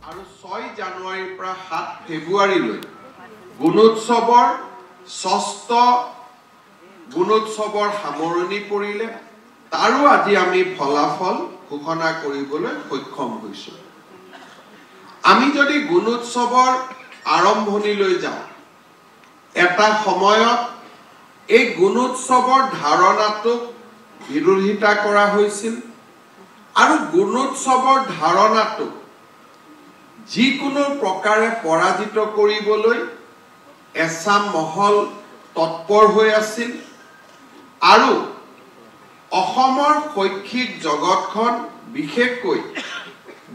আৰু 6 জানুৱাৰীৰ পৰা 7 ফেব্ৰুৱাৰীলৈ গুণোৎসৱৰ 6ষ্ঠ গুণোৎসৱৰ সামৰণি পৰিলে তাৰো আজি আমি ফলাফল ঘোষণা কৰিবলৈ সক্ষম হৈছো। আমি যদি গুণোৎসৱৰ আৰম্ভণিলৈ যাওঁ এটা সময়ত এই গুণোৎসৱৰ ধাৰণাটোক বিৰোধিতা কৰা হৈছিল আৰু গুণোৎসৱৰ ধাৰণাটোক যিকোনো প্ৰকাৰে পৰাজিত কৰিবলৈ এছাম মহল তৎপৰ হৈ আছিল আৰু অসমৰ শৈক্ষিক জগতখন বিশেষকৈ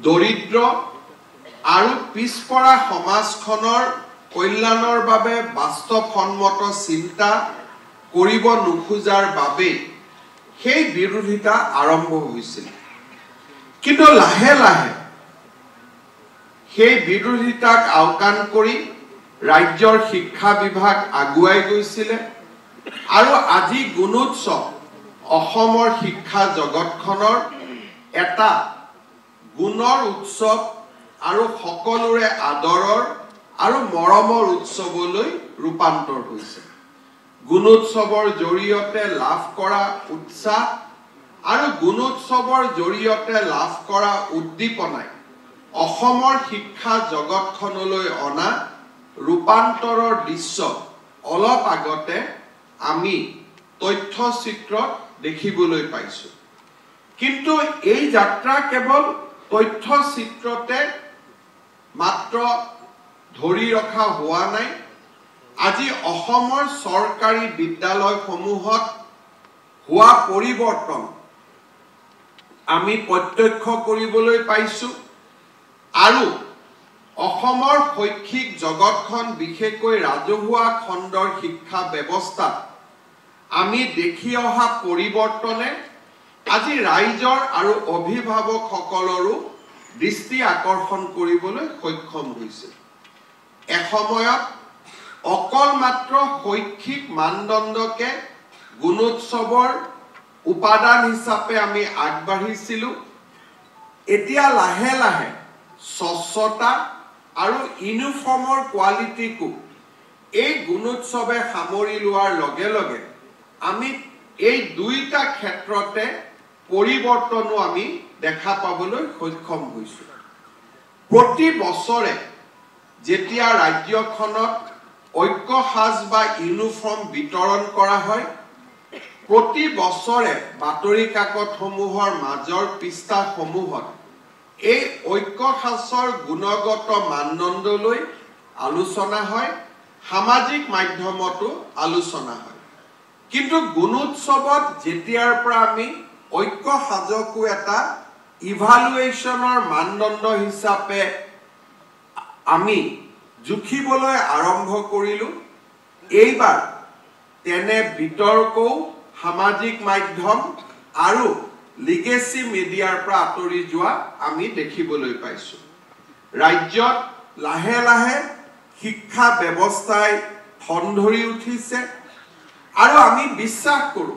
দৰিদ্ৰ আৰু পিছপৰা সমাজখনৰ কল্যাণৰ বাবে বাস্তৱসন্মত চিন্তা কৰিব নোখোজাৰ বাবে সেই বিৰোধিতা আৰম্ভ হৈছিল। কিন্তু লাহে লাহে সেই বিৰোধিতাক আওকাণ কৰি ৰাজ্যৰ শিক্ষা বিভাগ আগুৱাই গৈছিল আৰু আজি গুণোৎসৱ অসমৰ শিক্ষা জগতখনৰ এটা গুণৰ উৎসৱ আৰু সকলোৰে আদৰৰ আৰু মৰমৰ উৎসৱলৈ ৰূপান্তৰ হৈছে। গুণোৎসৱৰ জৰিয়তে লাভ কৰা উৎসাহ আৰু গুণোৎসৱৰ জৰিয়তে লাভ কৰা উদ্দীপনাই অসমৰ শিক্ষা জগতখনলৈ অনা ৰূপান্তৰৰ দৃশ্য অলপ আগতে আমি তথ্যচিত্ৰত দেখিবলৈ পাইছো। কিন্তু এই যাত্ৰা কেৱল তথ্যচিত্ৰতে মাত্ৰ ধৰি ৰখা হোৱা নাই। আজি অসমৰ চৰকাৰী বিদ্যালয়সমূহত হোৱা পৰিৱৰ্তন আমি প্ৰত্যক্ষ কৰিবলৈ পাইছো আৰু অসমৰ শৈক্ষিক জগতখন বিশেষকৈ ৰাজহুৱা খণ্ডৰ শিক্ষা ব্যৱস্থাত আমি দেখি অহা পৰিৱৰ্তনে আজি ৰাইজৰ আৰু অভিভাৱকসকলৰো দৃষ্টি আকৰ্ষণ কৰিবলৈ সক্ষম হৈছে। এসময়ত অকল মাত্ৰ শৈক্ষিক মানদণ্ডকে গুণোৎসৱৰ উপাদান হিচাপে আমি আগবাঢ়িছিলো। এতিয়া লাহে লাহে স্বচ্ছতা আৰু ইউনিফৰ্মৰ কোৱালিটিকো এই গুণোৎসৱে সামৰি লোৱাৰ লগে লগে আমি এই দুইটা ক্ষেত্ৰতে পৰিৱৰ্তনো আমি দেখা পাবলৈ সক্ষম হৈছো। প্ৰতি বছৰে যেতিয়া ৰাজ্যখনত ঐক্য সাজ বা ইউনিফৰ্ম বিতৰণ কৰা হয় প্ৰতি বছৰে বাতৰি কাকতসমূহৰ মাজৰ পৃষ্ঠাসমূহত এই ঐক্য সাজৰ গুণগত মানদণ্ডলৈ আলোচনা হয়, সামাজিক মাধ্যমতো আলোচনা হয়। কিন্তু গুণোৎসৱত যেতিয়াৰ পৰা আমি ঐক্য সাজকো এটা ইভালুৱেশ্যনৰ মানদণ্ড হিচাপে আমি জুখিবলৈ আৰম্ভ কৰিলো, এইবাৰ তেনে বিতৰ্কও সামাজিক মাধ্যম আৰু লিগেসি মিডিয়াৰ পৰা আঁতৰি যোৱা আমি দেখিবলৈ পাইছো। ৰাজ্যত লাহে লাহে শিক্ষা ব্যৱস্থাই ঠন ধৰি উঠিছে আৰু আমি বিশ্বাস কৰো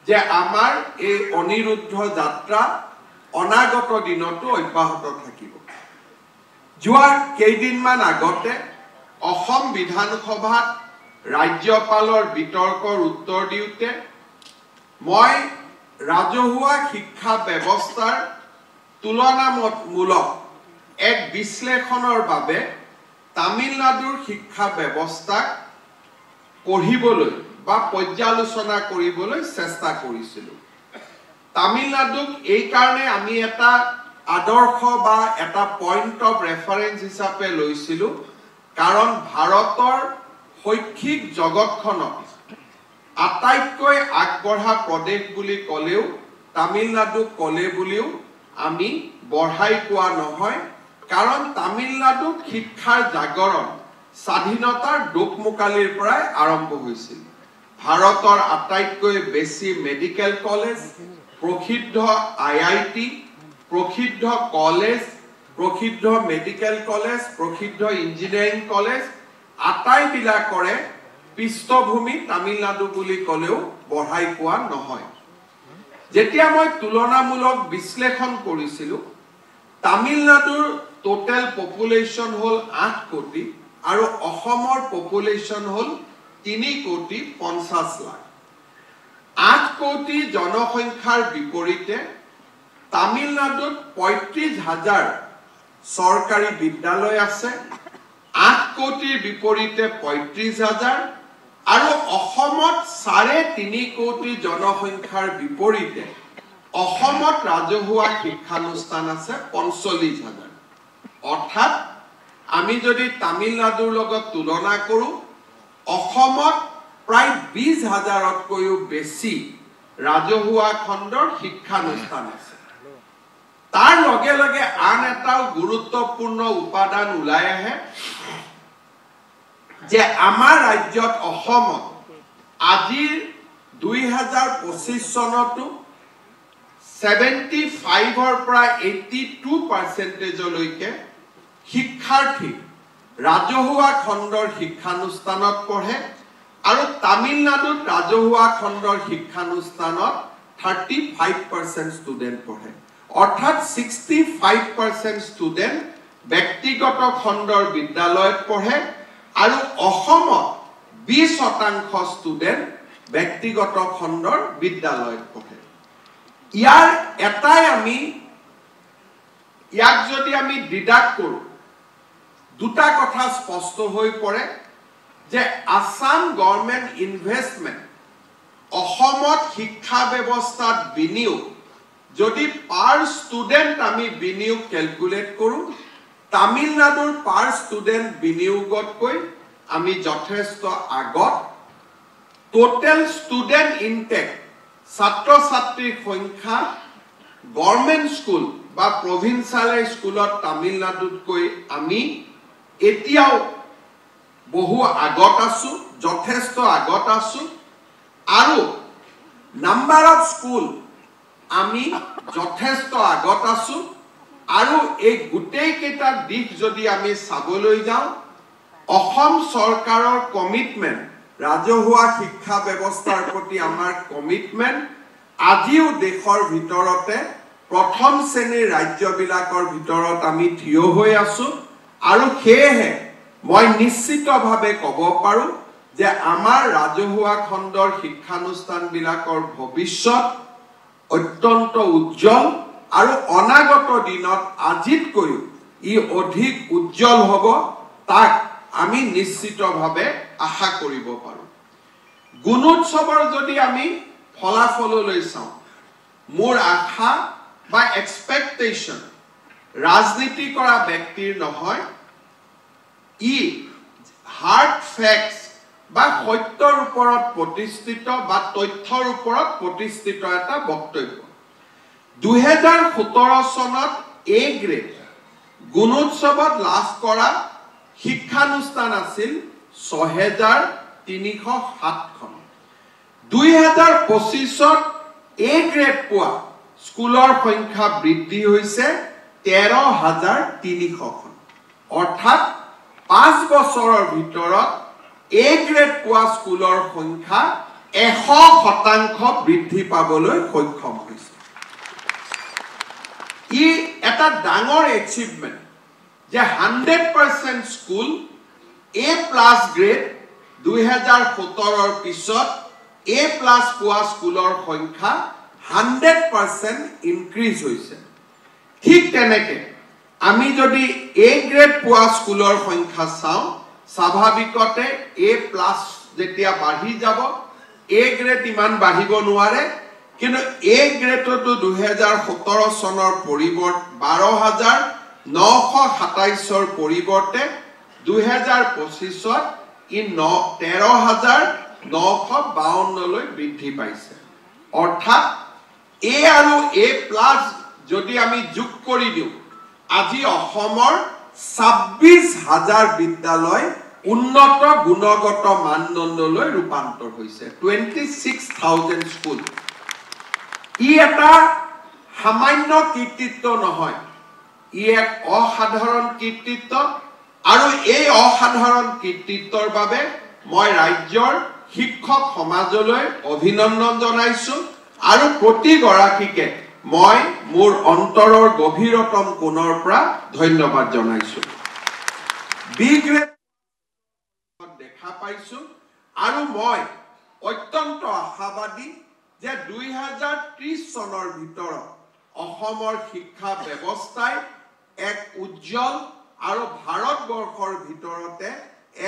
যে আমাৰ এই অনিৰুদ্ধ যাত্ৰা অনাগত দিনতো অব্যাহত থাকিব। যোৱা কেইদিনমান আগতে অসম বিধানসভাত ৰাজ্যপালৰ বিতৰ্কৰ উত্তৰ দিওঁতে মই ৰাজহুৱা শিক্ষা ব্যৱস্থাৰ তুলনামূলক এক বিশ্লেষণৰ বাবে তামিলনাডুৰ শিক্ষা ব্যৱস্থাক পঢ়িবলৈ বা পৰ্যালোচনা কৰিবলৈ চেষ্টা কৰিছিলো। তামিলনাডুক এই কাৰণে আমি এটা আদৰ্শ বা এটা পইণ্ট অফ ৰেফাৰেন্স হিচাপে লৈছিলো কাৰণ ভাৰতৰ শৈক্ষিক জগতখনত আটাইতকৈ আগবঢ়া প্ৰদেশ বুলি ক'লেও তামিলনাডুক ক'লে বুলিও আমি বঢ়াই কোৱা নহয়, কাৰণ তামিলনাডুত শিক্ষাৰ জাগৰণ স্বাধীনতাৰ দোকমোকালিৰ পৰাই আৰম্ভ হৈছিল। ভাৰতৰ আটাইতকৈ বেছি মেডিকেল কলেজ, প্ৰসিদ্ধ IIT, প্ৰসিদ্ধ কলেজ, প্ৰসিদ্ধ মেডিকেল কলেজ, প্ৰসিদ্ধ ইঞ্জিনিয়াৰিং কলেজ আটাইবিলাকৰে পৃষ্ঠভূমি তামিলনাডু বুলি ক'লেও বঢ়াই কোৱা নহয়। যেতিয়া মই তুলনামূলক বিশ্লেষণ কৰিছিলো তামিলনাডুৰ টোটেল পপুলেশ্যন হল 8 কোটি আৰু অসমৰ পপুলেশ্যন হল 3 কোটি 50 লাখ 8 কোটি জনসংখ্যাৰ বিপৰীতে তামিলনাডুত 35,000 চৰকাৰী বিদ্যালয় আছে 8 কোটিৰ বিপৰীতে 35,000 আৰু অসমত 3.5 কোটি জনসংখ্যাৰ বিপৰীতে অসমত ৰাজহুৱা শিক্ষানুষ্ঠান আছে 45,000 অৰ্থাৎ আমি যদি তামিলনাডুৰ লগত তুলনা কৰো অসমত প্ৰায় 20,000তকৈও বেছি ৰাজহুৱা খণ্ডৰ শিক্ষানুষ্ঠান আছে তাৰ লগে লগে আন এটা গুৰুত্বপূৰ্ণ উপাদান ওলাই আহে যে আমাৰ ৰাজ্যত অসমত আজিৰ 2025 চনতো 75ৰ পৰা 82% লৈকে শিক্ষাৰ্থী ৰাজহুৱা খণ্ডৰ শিক্ষানুষ্ঠানত পঢ়ে আৰু তামিলনাডুত ৰাজহুৱা খণ্ডৰ শিক্ষানুষ্ঠানত 35% ষ্টুডেন্ট পঢ়ে অৰ্থাৎ 65% ষ্টুডেন্ট ব্যক্তিগত খণ্ডৰ বিদ্যালয়ত পঢ়ে আৰু অসমত 20% ষ্টুডেন্ট ব্যক্তিগত খণ্ডৰ বিদ্যালয়ত পঢ়ে ইয়াৰ এটাই আমি ইয়াক যদি আমি ডিডাক্ট কৰো দুটা কথা স্পষ্ট হৈ পৰে যে আসাম গভৰ্নমেন্ট ইনভেষ্টমেন্ট অসমত শিক্ষা ব্যৱস্থাত বিনিয়োগ যদি পাৰ ষ্টুডেন্ট আমি বিনিয়োগ ক্যালকুলেট কৰো তামিলনাডুৰ পাৰ ষ্টুডেন্ট বিনিয়োগতকৈ আমি যথেষ্ট আগত টোটেল ষ্টুডেন্ট ইনটেক ছাত্ৰ ছাত্ৰীৰ সংখ্যা গভৰ্নমেন্ট স্কুল বা প্ৰভিন্সিয়াল স্কুলত তামিলনাডুতকৈ আমি এতিয়াও বহু আগত আছো যথেষ্ট আগত আছো আৰু নাম্বাৰ অফ স্কুল আমি যথেষ্ট আগত আছো আৰু এই গুটেই কেইটা দিশ যদি আমি চাবলৈ যাওঁ অসম চৰকাৰৰ কমিটমেন্ট ৰাজহুৱা শিক্ষা ব্যৱস্থাৰ প্ৰতি আমাৰ কমিটমেন্ট আজিও দেশৰ ভিতৰতে প্ৰথম শ্ৰেণীৰ ৰাজ্যবিলাকৰ ভিতৰত আমি থিয় হৈ আছো আৰু সেয়েহে মই নিশ্চিতভাৱে ক'ব পাৰো যে আমাৰ ৰাজহুৱা খণ্ডৰ শিক্ষানুষ্ঠানবিলাকৰ ভৱিষ্যত অত্যন্ত উজ্জ্বল আৰু অনাগত দিনত আজিতকৈও ই অধিক উজ্জ্বল হ'ব তাক আমি নিশ্চিতভাৱে আশা কৰিব পাৰো গুণোৎসৱৰ যদি আমি ফলাফললৈ চাওঁ মোৰ আশা বা এক্সপেক্টেশন ৰাজনীতি কৰা ব্যক্তিৰ নহয় ই হাৰ্ড ফেক্টস বা সত্যৰ ওপৰত প্ৰতিষ্ঠিত বা তথ্যৰ ওপৰত প্ৰতিষ্ঠিত এটা বক্তব্য 2017 চনত এ গ্ৰেড গুণোৎসৱত লাভ কৰা শিক্ষানুষ্ঠান আছিল 6,307খন 2025ত এ গ্ৰেড পোৱা স্কুলৰ সংখ্যা বৃদ্ধি হৈছে 13,300খন অৰ্থাৎ 5 বছৰৰ ভিতৰত এ গ্ৰেড পোৱা স্কুলৰ সংখ্যা 100% বৃদ্ধি পাবলৈ সক্ষম হৈছে ই এটা ডাঙৰ এচিভমেন্ট যে 100% স্কুল এ প্লাস গ্ৰেড 2017ৰ পিছত এ প্লাস পোৱা স্কুলৰ সংখ্যা 100% ইনক্ৰিজ হৈছে ঠিক তেনেকে আমি যদি এ গ্ৰেড পোৱা স্কুলৰ সংখ্যা চাওঁ স্বাভাৱিকতে এ প্লাস যেতিয়া বাঢ়ি যাব এ গ্ৰেড ইমান বাঢ়িব নোৱাৰে কিন্তু এ গ্ৰেডটো 2017 চনৰ পৰিৱৰ্তে 12,927ৰ পৰিৱৰ্তে 2025ত ই 13,952 লৈ বৃদ্ধি পাইছে অৰ্থাৎ এ আৰু এ প্লাস যদি আমি যোগ কৰি দিওঁ আজি অসমৰ 26,000 বিদ্যালয় উন্নত গুণগত মানদণ্ডলৈ ৰূপান্তৰ হৈছে 26,000 স্কুল ই এটা সামান্য কীৰ্তিত্ব নহয় ই এক অসাধাৰণ কীৰ্তিত্ব আৰু এই অসাধাৰণ কীৰ্তিত্বৰ বাবে মই ৰাজ্যৰ শিক্ষক সমাজলৈ অভিনন্দন জনাইছো আৰু প্ৰতি গৰাকীকে মই মোৰ অন্তৰৰ গভীৰতম কোণৰ পৰা ধন্যবাদ জনাইছো। বি গ্ৰেড দেখা পাইছো আৰু মই অত্যন্ত আশাবাদী যে 2030 চনৰ ভিতৰত অসমৰ শিক্ষা ব্যৱস্থাই এক উজ্জ্বল আৰু ভাৰতবৰ্ষৰ ভিতৰতে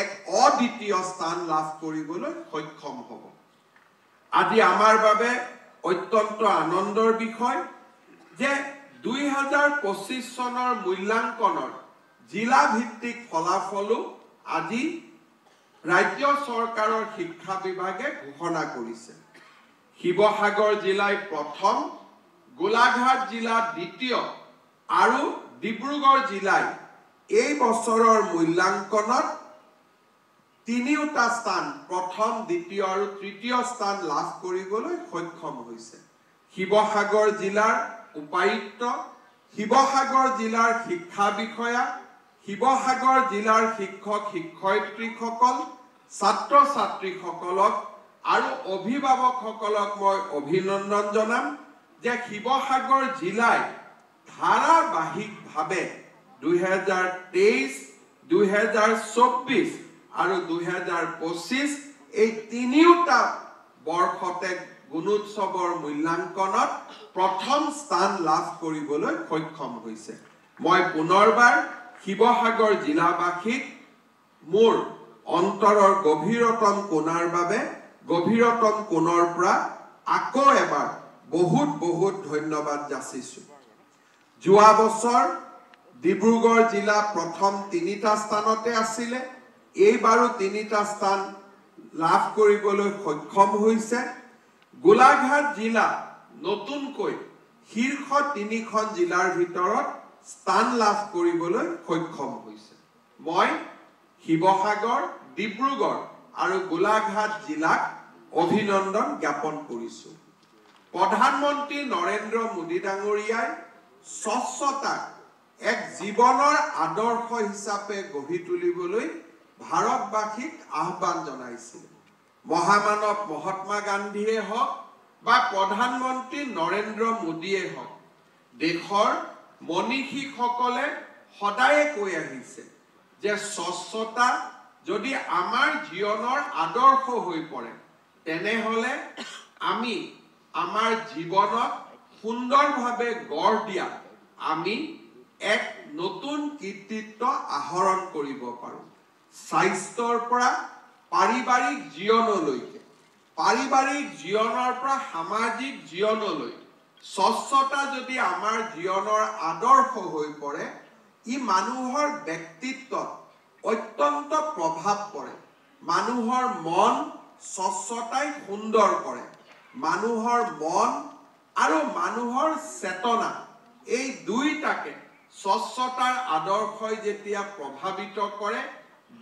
এক অদ্বিতীয় স্থান লাভ কৰিবলৈ সক্ষম হ'ব। আজি আমাৰ বাবে অত্যন্ত আনন্দৰ বিষয় যে 2025 চনৰ মূল্যাংকনৰ জিলা ভিত্তিক ফলাফলো আজি ৰাজ্য চৰকাৰৰ শিক্ষা বিভাগে ঘোষণা কৰিছে। শিৱসাগৰ জিলাই প্ৰথম, গোলাঘাট জিলা দ্বিতীয় আৰু ডিব্ৰুগড় জিলাই এই বছৰৰ মূল্যাংকনত তিনিওটা স্থান প্ৰথম, দ্বিতীয় আৰু তৃতীয় স্থান লাভ কৰিবলৈ সক্ষম হৈছে। শিৱসাগৰ জিলাৰ উপায়ুক্ত, শিৱসাগৰ জিলাৰ শিক্ষা বিষয়া, শিৱসাগৰ জিলাৰ শিক্ষক শিক্ষয়িত্ৰীসকল, ছাত্ৰ ছাত্ৰীসকলক আৰু অভিভাৱকসকলক মই অভিনন্দন জনাম যে শিৱসাগৰ জিলাই ধাৰাবাহিকভাৱে 2023, 2024 আৰু 2025 এই তিনিওটা বৰ্ষতে গুণোৎসৱৰ মূল্যাংকনত প্ৰথম স্থান লাভ কৰিবলৈ সক্ষম হৈছে। মই পুনৰবাৰ শিৱসাগৰ জিলাবাসীক মোৰ অন্তৰৰ গভীৰতম কোণৰ বাবে গভীৰতম কোণৰ পৰা আকৌ এবাৰ বহুত বহুত ধন্যবাদ যাচিছো। যোৱা বছৰ ডিব্ৰুগড় জিলা প্ৰথম 3টা স্থানতে আছিলে, এইবাৰো 3টা স্থান লাভ কৰিবলৈ সক্ষম হৈছে। গোলাঘাট জিলা নতুনকৈ শীৰ্ষ 3খন জিলাৰ ভিতৰত স্থান লাভ কৰিবলৈ সক্ষম হৈছে। মই শিৱসাগৰ, ডিব্ৰুগড় আৰু গোলাঘাট জিলাক অভিনন্দন জ্ঞাপন কৰিছো। প্ৰধানমন্ত্ৰী নৰেন্দ্ৰ মোদী ডাঙৰীয়াই স্বচ্ছতাক এক জীৱনৰ আদৰ্শ হিচাপে গঢ়ি তুলিবলৈ ভাৰতবাসীক আহ্বান জনাইছিল। মহামানৱ মহাত্মা গান্ধীয়ে হওক বা প্ৰধানমন্ত্ৰী নৰেন্দ্ৰ মোদীয়ে হওক, দেশৰ মনীষীসকলে সদায়ে কৈ আহিছে যে স্বচ্ছতা যদি আমাৰ জীৱনৰ আদৰ্শ হৈ পৰে তেনেহলে আমি আমাৰ জীৱনত সুন্দৰভাৱে গঢ় দিয়া আমি এক নতুন কৃতিত্ব আহৰণ কৰিব পাৰোঁ। স্বাস্থ্যৰ পৰা পাৰিবাৰিক জীৱনলৈকে, পাৰিবাৰিক জীৱনৰ পৰা সামাজিক জীৱনলৈ স্বচ্ছতা যদি আমাৰ জীৱনৰ আদৰ্শ হৈ পৰে, ই মানুহৰ ব্যক্তিত্বত অত্যন্ত প্ৰভাৱ পৰে। মানুহৰ মন স্বচ্ছতাই সুন্দৰ কৰে। মানুহৰ মন আৰু মানুহৰ চেতনা এই দুইটাকে স্বচ্ছতাৰ আদৰ্শই যেতিয়া প্ৰভাৱিত কৰে,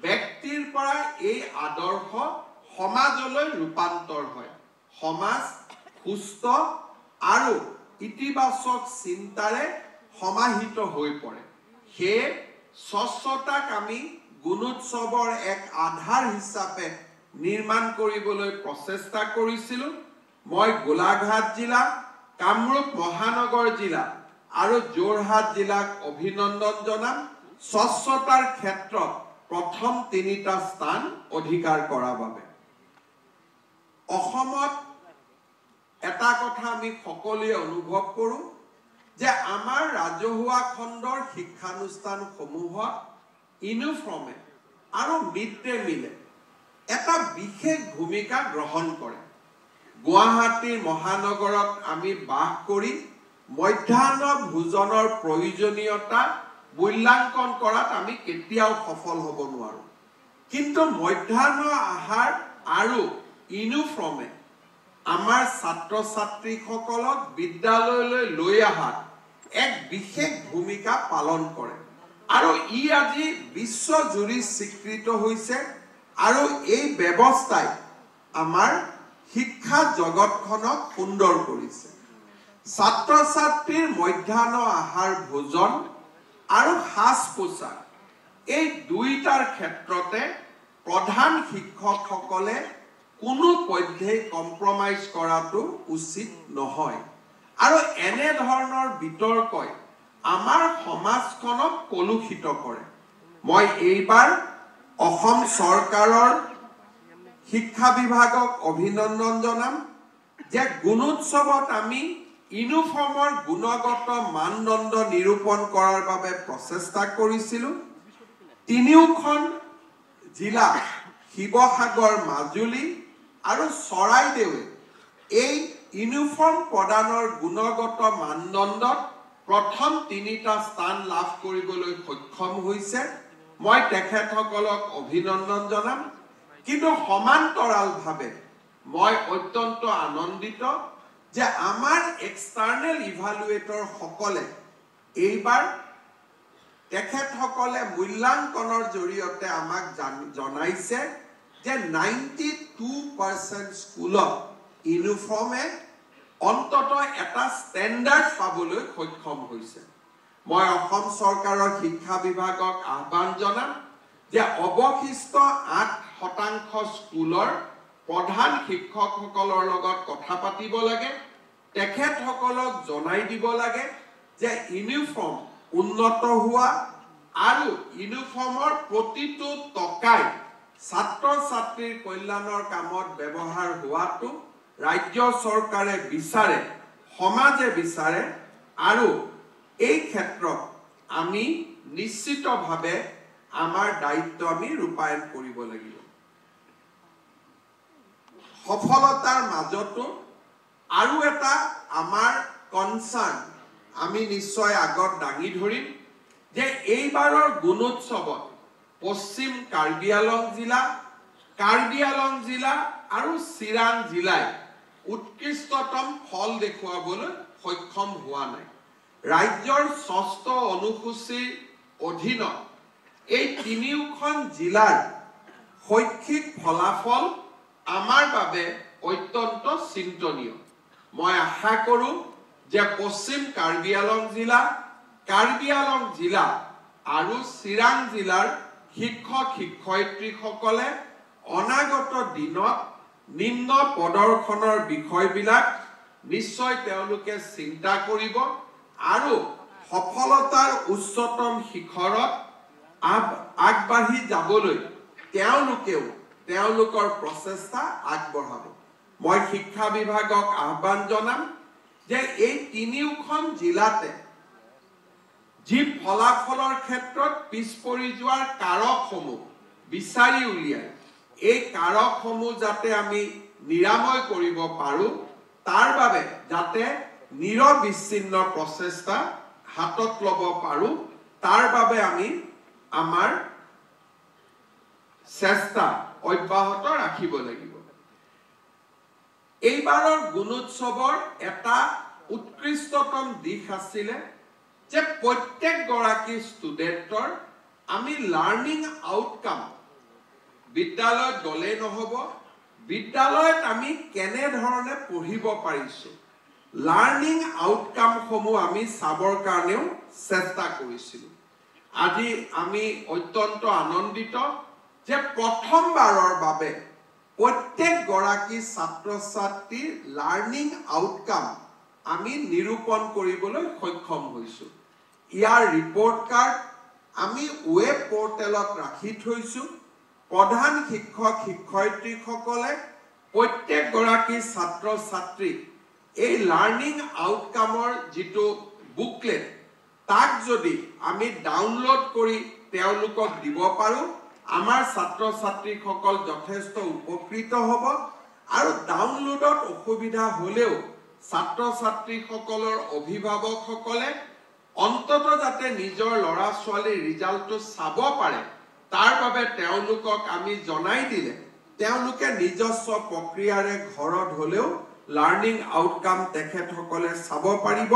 ব্যক্তিৰ পৰা এই আদৰ্শ সমাজলৈ ৰূপান্তৰ হয়। সমাজ সুস্থ আৰু ইতিবাচক চিন্তাৰে সমাহিত হৈ পৰে। সেয়ে স্বচ্ছতাক আমি গুণোৎসৱৰ এক আধাৰ হিচাপে নিৰ্মাণ কৰিবলৈ প্ৰচেষ্টা কৰিছিলোঁ। মই গোলাঘাট জিলা, কামৰূপ মহানগৰ জিলা আৰু যোৰহাট জিলাক অভিনন্দন জনাম স্বচ্ছতাৰ ক্ষেত্ৰত প্ৰথম 3টা স্থান অধিকাৰ কৰাৰ বাবে। অসমত এটা কথা আমি সকলোৱে অনুভৱ কৰোঁ যে আমাৰ ৰাজহুৱা খণ্ডৰ শিক্ষানুষ্ঠানসমূহত ইউনিফৰ্মে আৰু মিড ডে মিলে এটা বিশেষ ভূমিকা গ্ৰহণ কৰে। গুৱাহাটীৰ মহানগৰত আমি বাস কৰি মধ্যাহ্ন ভোজনৰ প্ৰয়োজনীয়তা মূল্যাংকন কৰাত আমি কেতিয়াও সফল হ'ব নোৱাৰোঁ। কিন্তু মধ্যাহ্ন আহাৰ আৰু ইউনিফৰ্মে আমাৰ ছাত্ৰ ছাত্ৰীসকলক বিদ্যালয়লৈ লৈ অহাত এক বিশেষ ভূমিকা পালন কৰে আৰু ই আজি বিশ্বজুৰি স্বীকৃত হৈছে আৰু এই ব্যৱস্থাই আমাৰ শিক্ষা জগতখনক সুন্দৰ কৰিছে। ছাত্ৰ ছাত্ৰীৰ মধ্যাহ্ন আহাৰ ভোজন আৰু সাজ পোছাক এই দুইটাৰ ক্ষেত্ৰতে প্ৰধান শিক্ষকসকলে কোনো পধ্যেই কম্প্ৰমাইজ কৰাটো উচিত নহয় আৰু এনে ধৰণৰ বিতৰ্কই আমাৰ সমাজখনক কলুষিত কৰে মই এইবাৰ অসম চৰকাৰৰ শিক্ষা বিভাগক অভিনন্দন জনাম যে গুণোৎসৱত আমি ইউনিফৰ্মৰ গুণগত মানদণ্ড নিৰূপণ কৰাৰ বাবে প্ৰচেষ্টা কৰিছিলোঁ তিনিওখন জিলা শিৱসাগৰ মাজুলী আৰু চৰাইদেৱে এই ইউনিফৰ্ম প্ৰদানৰ গুণগত মানদণ্ডত প্ৰথম তিনিটা স্থান লাভ কৰিবলৈ সক্ষম হৈছে মই তেখেতসকলক অভিনন্দন জনাম কিন্তু সমান্তৰালভাৱে মই অত্যন্ত আনন্দিত যে আমাৰ এক্সটাৰ্নেল ইভালুৱেটৰ সকলে এইবাৰ তেখেতসকলে মূল্যাংকনৰ জৰিয়তে আমাক জনাইছে যে 92% স্কুলত ইউনিফৰ্মে অন্ততঃ এটা ষ্টেণ্ডাৰ্ড পাবলৈ সক্ষম হৈছে মই অসম চৰকাৰৰ শিক্ষা বিভাগক আহ্বান জনাম যে অৱশিষ্ট 8% স্কুলৰ প্ৰধান শিক্ষকসকলৰ লগত কথা পাতিব লাগে তেখেতসকলক জনাই দিব লাগে যে ইউনিফৰ্ম উন্নত হোৱা আৰু ইউনিফৰ্মৰ প্ৰতিটো টকাই ছাত্ৰ ছাত্ৰীৰ কল্যাণৰ কামত ব্যৱহাৰ হোৱাটো ৰাজ্য চৰকাৰে বিচাৰে সমাজে বিচাৰে আৰু এই ক্ষেত্ৰত আমি নিশ্চিতভাৱে আমাৰ দায়িত্ব আমি ৰূপায়ণ কৰিব লাগিব সফলতাৰ মাজতো আৰু এটা আমাৰ কনসাৰ্ন আমি নিশ্চয় আগত দাঙি ধৰিম যে এইবাৰৰ গুণোৎসৱত পশ্চিম কাৰ্বি আংলং জিলা আৰু চিৰাং জিলাই উৎকৃষ্টতম ফল দেখুৱাবলৈ সক্ষম হোৱা নাই ৰাজ্যৰ ৬ষ্ঠ অনুসূচীৰ অধীনত এই তিনিওখন জিলাৰ শৈক্ষিক ফলাফল আমাৰ বাবে অত্যন্ত চিন্তনীয় মই আশা কৰোঁ যে পশ্চিম কাৰ্বি আংলং জিলা আৰু চিৰাং জিলাৰ শিক্ষক শিক্ষয়িত্ৰীসকলে অনাগত দিনত নিম্ন প্ৰদৰ্শনৰ বিষয়বিলাক নিশ্চয় তেওঁলোকে চিন্তা কৰিব আৰু সফলতাৰ উচ্চতম শিখৰত আগবাঢ়ি যাবলৈ তেওঁলোকৰ প্ৰচেষ্টা আগবঢ়াব মই শিক্ষা বিভাগক আহ্বান জনাম যে এই তিনিওখন জিলাতে যি ফলাফলৰ ক্ষেত্ৰত পিছ পৰি যোৱাৰ কাৰকসমূহ বিচাৰি উলিয়াই এই কাৰকসমূহ যাতে আমি নিৰাময় কৰিব পাৰোঁ তাৰ বাবে যাতে নিৰবিচ্ছিন্ন প্ৰচেষ্টা হাতত ল'ব পাৰোঁ তাৰ বাবে আমি আমাৰ চেষ্টা অব্যাহত ৰাখিব লাগিব এইবাৰৰ গুণোৎসৱৰ এটা উৎকৃষ্টতম দিশ আছিল যে প্ৰত্যেকগৰাকী ষ্টুডেণ্টৰ আমি লাৰ্নিং আউটকাম বিদ্যালয়ত গ'লে নহ'ব বিদ্যালয়ত আমি কেনেধৰণে পঢ়িব পাৰিছোঁ লাৰ্নিং আউটকামসমূহ আমি চাবৰ কাৰণেও চেষ্টা কৰিছিলোঁ আজি আমি অত্যন্ত আনন্দিত যে প্ৰথমবাৰৰ বাবে প্ৰত্যেকগৰাকী ছাত্ৰ ছাত্ৰীৰ লাৰ্নিং আউটকাম আমি নিৰূপণ কৰিবলৈ সক্ষম হৈছোঁ ইয়াৰ ৰিপৰ্ট কাৰ্ড আমি ৱেব পৰ্টেলত ৰাখি থৈছোঁ প্ৰধান শিক্ষক শিক্ষয়িত্ৰীসকলে প্ৰত্যেকগৰাকী ছাত্ৰ ছাত্ৰীক এই লাৰ্নিং আউটকামৰ যিটো বুকলেট তাক যদি আমি ডাউনলোড কৰি তেওঁলোকক দিব পাৰোঁ আমাৰ ছাত্ৰ ছাত্ৰীসকল যথেষ্ট উপকৃত হ'ব আৰু ডাউনলোডত অসুবিধা হ'লেও ছাত্ৰ ছাত্ৰীসকলৰ অভিভাৱকসকলে অন্ততঃ যাতে নিজৰ ল'ৰা ছোৱালীৰ ৰিজাল্টটো চাব পাৰে তাৰ বাবে তেওঁলোকক আমি জনাই দিলে তেওঁলোকে নিজস্ব প্ৰক্ৰিয়াৰে ঘৰত হ'লেও লাৰ্নিং আউটকাম তেখেতসকলে চাব পাৰিব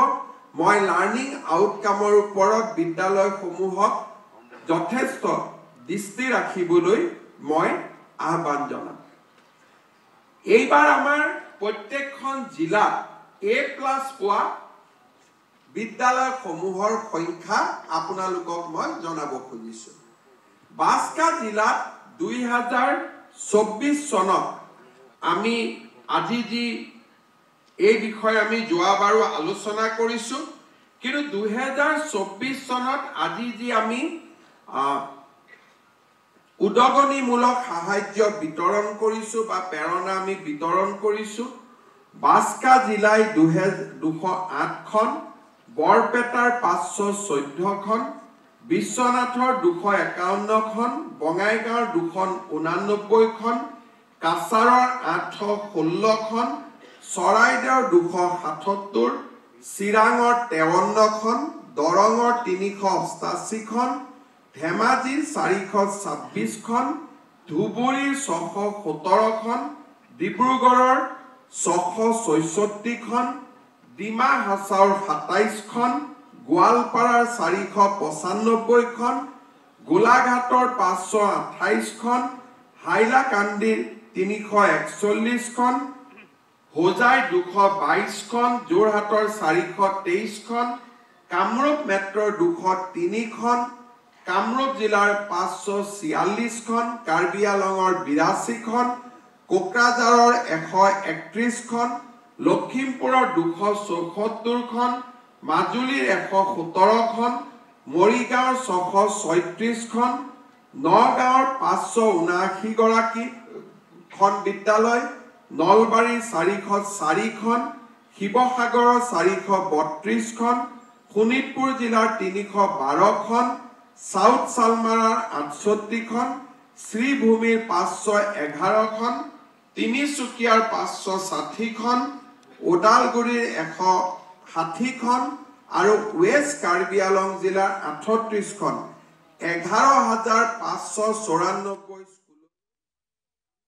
মই লাৰ্নিং আউটকামৰ ওপৰত বিদ্যালয়সমূহক যথেষ্ট দৃষ্টি ৰাখিবলৈ মই আহ্বান জনাম এইবাৰ আমাৰ প্ৰত্যেকখন জিলাত A+ পোৱা বিদ্যালয়সমূহৰ সংখ্যা আপোনালোকক মই জনাব খুজিছোঁ বাস্কা জিলাত 2024 চনত আমি আজি যি এই বিষয়ে আমি যোৱাবাৰো আলোচনা কৰিছো কিন্তু 2024 চনত আজি যি আমি উদগনিমূলক সাহায্য বিতৰণ কৰিছো বা প্ৰেৰণা আমি বিতৰণ কৰিছো বাস্কা জিলাই 208 খন বৰপেটাৰ 514 খন বিশ্বনাথৰ 251 খন বঙাইগাঁৱৰ 289 খন কাছাৰৰ 816 খন চৰাইদেউৰ 277 চিৰাঙৰ 53 খন দৰঙৰ 388 খন ধেমাজিৰ 426 খন ধুবুৰীৰ 617 খন ডিব্ৰুগড়ৰ 664 খন ডিমা হাছাওৰ 27 খন গোৱালপাৰাৰ 495 খন গোলাঘাটৰ 528 খন হাইলাকান্দিৰ 341 খন হোজাই 222 খন যোৰহাটৰ 423 খন কামৰূপ মেট্ৰৰ 203 খন কামৰূপ জিলাৰ 546 খন কাৰ্বি আংলঙৰ 82 খন কোকৰাঝাৰৰ 131 খন লখিমপুৰৰ 274 খন মাজুলীৰ 117 খন মৰিগাঁৱৰ 636 খন নগাঁৱৰ 579 গৰাকী খন বিদ্যালয় নলবাৰীৰ 404 খন শিৱসাগৰৰ 432 খন শোণিতপুৰ জিলাৰ 312 খন সাউথ সালমাৰাৰ 68 খন শ্ৰীভূমিৰ 511 খন তিনিচুকীয়াৰ 560 খন ওদালগুৰিৰ 160 খন আৰু ওয়েষ্ট কাৰ্বি আংলং জিলাৰ 38 খন 11594